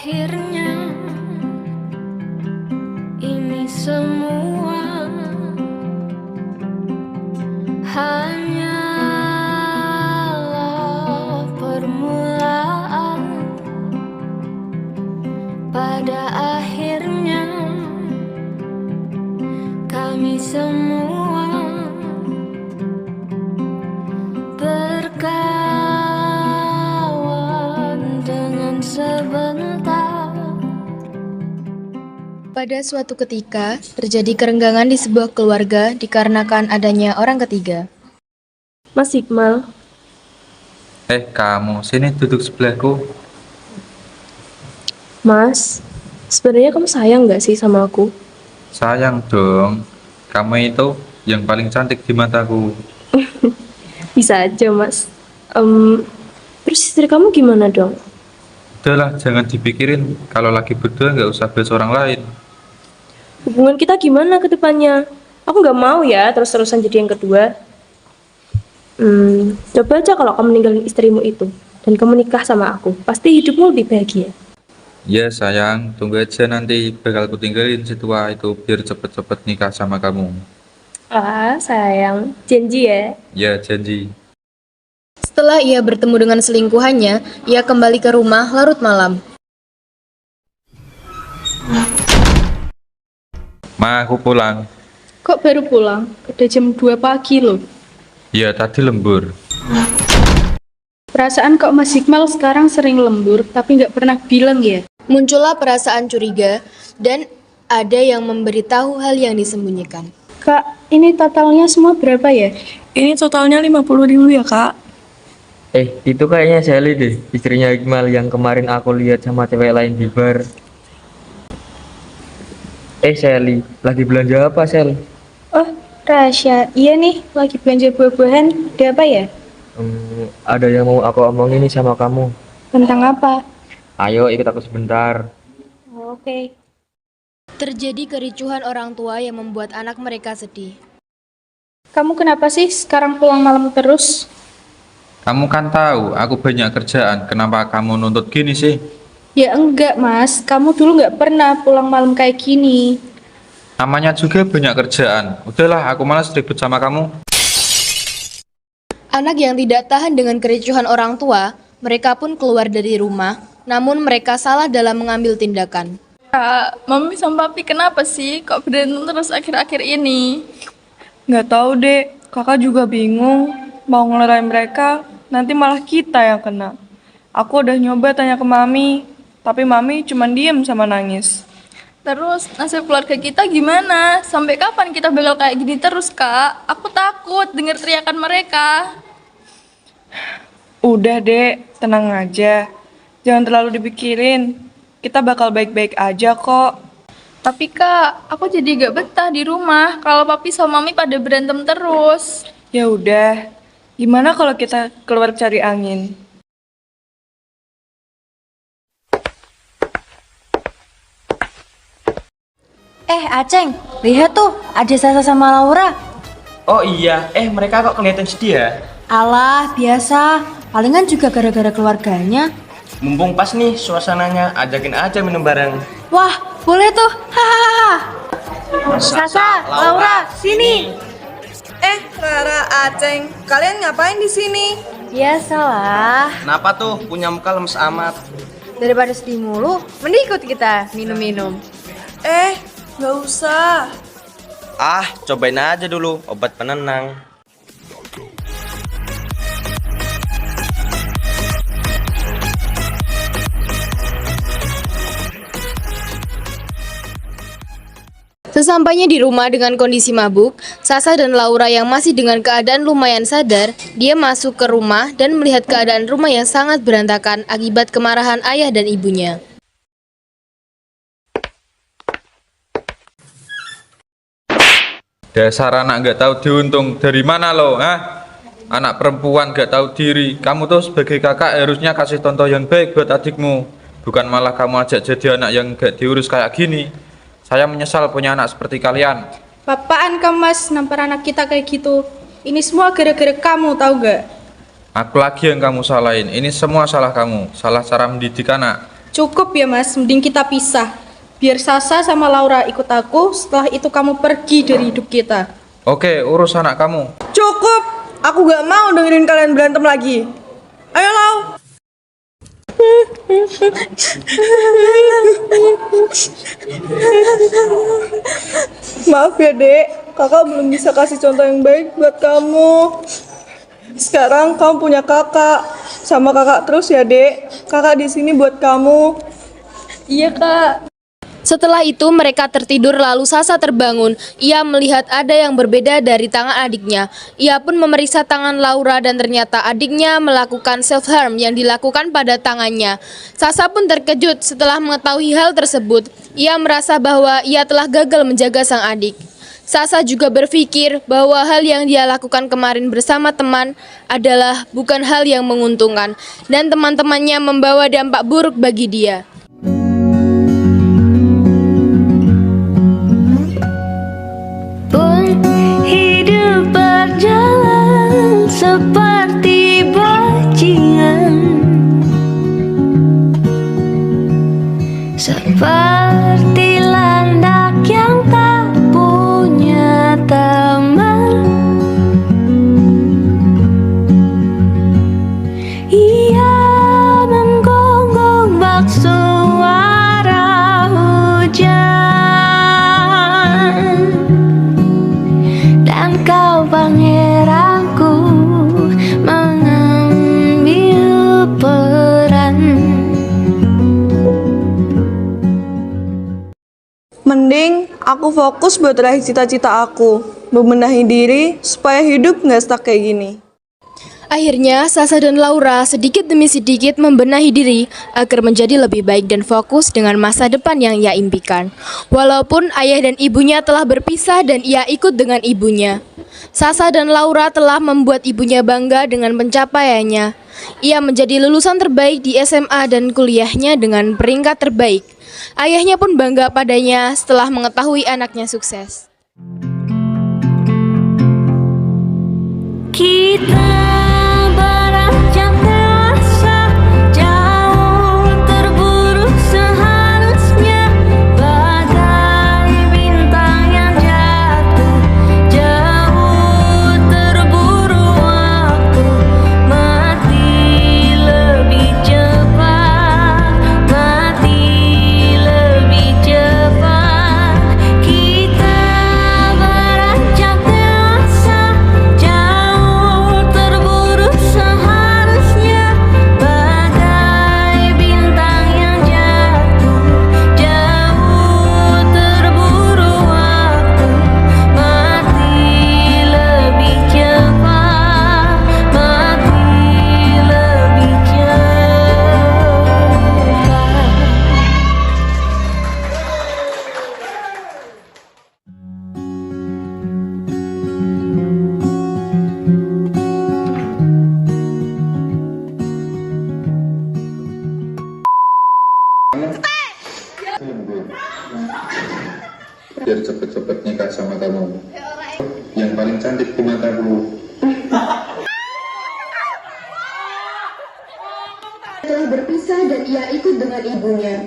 akhirnya ini semua hanyalah permulaan. Pada akhirnya kami semua berkawan dengan sebentar. Pada suatu ketika, terjadi kerenggangan di sebuah keluarga dikarenakan adanya orang ketiga. Mas Iqmal, Kamu sini duduk sebelahku. Mas, sebenarnya kamu sayang nggak sih sama aku? Sayang dong, kamu itu yang paling cantik di mataku. Bisa aja, Mas. Terus istri kamu gimana dong? Udahlah, jangan dipikirin. Kalau lagi berdua nggak usah bahas orang lain. Hubungan kita gimana ke depannya? Aku nggak mau ya terus-terusan jadi yang kedua. Coba aja kalau kamu ninggalin istrimu itu dan kamu nikah sama aku, pasti hidupmu lebih bahagia. Ya sayang, tunggu aja nanti bakal ku tinggalin si tua itu biar cepet-cepet nikah sama kamu. Ah, sayang, janji ya. Ya janji. Setelah ia bertemu dengan selingkuhannya, ia kembali ke rumah larut malam. Ma, aku pulang. Kok baru pulang? Udah jam 2 pagi loh. Ya tadi lembur. Perasaan kok Mas Iqmal sekarang sering lembur, tapi nggak pernah bilang ya? Muncullah perasaan curiga dan ada yang memberitahu hal yang disembunyikan. Kak, ini totalnya semua berapa ya? Ini totalnya 50.000 ya kak. Itu kayaknya Sally deh, istrinya Iqmal yang kemarin aku lihat sama cewek lain di bar. Sally, lagi belanja apa, Sel? Oh, rahasia. Iya nih, lagi belanja buah-buahan. Ada apa ya? Ada yang mau aku omongin nih sama kamu. Tentang apa? Ayo ikut aku sebentar. Oke. Terjadi kericuhan orang tua yang membuat anak mereka sedih. Kamu kenapa sih sekarang pulang malam terus? Kamu kan tahu aku banyak kerjaan. Kenapa kamu nuntut gini sih? Ya enggak, Mas. Kamu dulu nggak pernah pulang malam kayak gini. Namanya juga banyak kerjaan. Udahlah, aku malas ribut sama kamu. Anak yang tidak tahan dengan kericuhan orang tua, mereka pun keluar dari rumah, namun mereka salah dalam mengambil tindakan. Kak, Mami sama Papi kenapa sih kok berantem terus akhir-akhir ini? Nggak tahu dek, kakak juga bingung mau ngelerain mereka, nanti malah kita yang kena. Aku udah nyoba tanya ke Mami, tapi Mami cuma diem sama nangis. Terus nasib keluarga kita gimana? Sampai kapan kita bakal kayak gini terus kak? Aku takut dengar teriakan mereka. Udah dek, tenang aja, jangan terlalu dipikirin, kita bakal baik-baik aja kok. Tapi kak, aku jadi gak betah di rumah kalau Papi sama Mami pada berantem terus. Ya udah, gimana kalau kita keluar cari angin? Aceng, lihat tuh, ada Sasa sama Laura. Oh iya, mereka kok kelihatan sedih ya? Alah, biasa. Palingan juga gara-gara keluarganya. Mumpung pas nih suasananya, ajakin aja minum bareng. Wah, boleh tuh. Hahaha. Sasa, Laura, sini. Rara, Aceng, kalian ngapain di sini? Biasalah. Kenapa tuh punya muka lemes amat? Daripada sedih mulu, mending ikut kita minum-minum. Nggak usah. Cobain aja dulu obat penenang. Sesampainya di rumah dengan kondisi mabuk, Sasa dan Laura yang masih dengan keadaan lumayan sadar, dia masuk ke rumah dan melihat keadaan rumah yang sangat berantakan akibat kemarahan ayah dan ibunya. Dasar anak nggak tahu diuntung. Dari mana lo, Anak perempuan nggak tahu diri. Kamu tuh sebagai kakak harusnya kasih contoh yang baik buat adikmu. Bukan malah kamu ajak jadi anak yang nggak diurus kayak gini. Saya menyesal punya anak seperti kalian. Apaan kamu, Mas, nampar anak kita kayak gitu? Ini semua gara-gara kamu, tahu gak? Aku lagi yang kamu salahin. Ini semua salah kamu. Salah cara mendidik anak. Cukup ya mas, mending kita pisah. Biar Sasa sama Laura ikut aku, setelah itu kamu pergi dari hidup kita. Oke, urus anak kamu. Cukup, aku gak mau dengerin kalian berantem lagi. Ayo Lau. Maaf ya dek, kakak belum bisa kasih contoh yang baik buat kamu. Sekarang kamu punya kakak, sama kakak terus ya dek. Kakak di sini buat kamu. Iya kak. Setelah itu mereka tertidur lalu Sasa terbangun. Ia melihat ada yang berbeda dari tangan adiknya. Ia pun memeriksa tangan Laura dan ternyata adiknya melakukan self-harm yang dilakukan pada tangannya. Sasa pun terkejut setelah mengetahui hal tersebut. Ia merasa bahwa ia telah gagal menjaga sang adik. Sasa juga berpikir bahwa hal yang dia lakukan kemarin bersama teman adalah bukan hal yang menguntungkan dan teman-temannya membawa dampak buruk bagi dia. Hidup berjalan seperti bajingan, seperti landak yang tak punya teman. Ia menggonggong bak suara hujan, dan kau pangeranku mengambil peran. Mending aku fokus buat raih cita-cita aku, membenahi diri supaya hidup nggak stuck kayak gini. Akhirnya, Sasa dan Laura sedikit demi sedikit membenahi diri agar menjadi lebih baik dan fokus dengan masa depan yang ia impikan. Walaupun ayah dan ibunya telah berpisah dan ia ikut dengan ibunya. Sasa dan Laura telah membuat ibunya bangga dengan pencapaiannya. Ia menjadi lulusan terbaik di SMA dan kuliahnya dengan peringkat terbaik. Ayahnya pun bangga padanya setelah mengetahui anaknya sukses. Kita beranjak dewasa, jauh terburu seharusnya, bagai bintang yang jatuh, jauh terburu waktu, mati lebih cepat, mati lebih cepat. Kita beranjak dewasa, jauh terburu seharusnya, bagai bintang yang jatuh, jauh terburu waktu, mati lebih cepat, mati lebih biar cepet-cepet nikah sama kamu, yang paling cantik di mataku. Telah berpisah dan ia ikut dengan ibunya.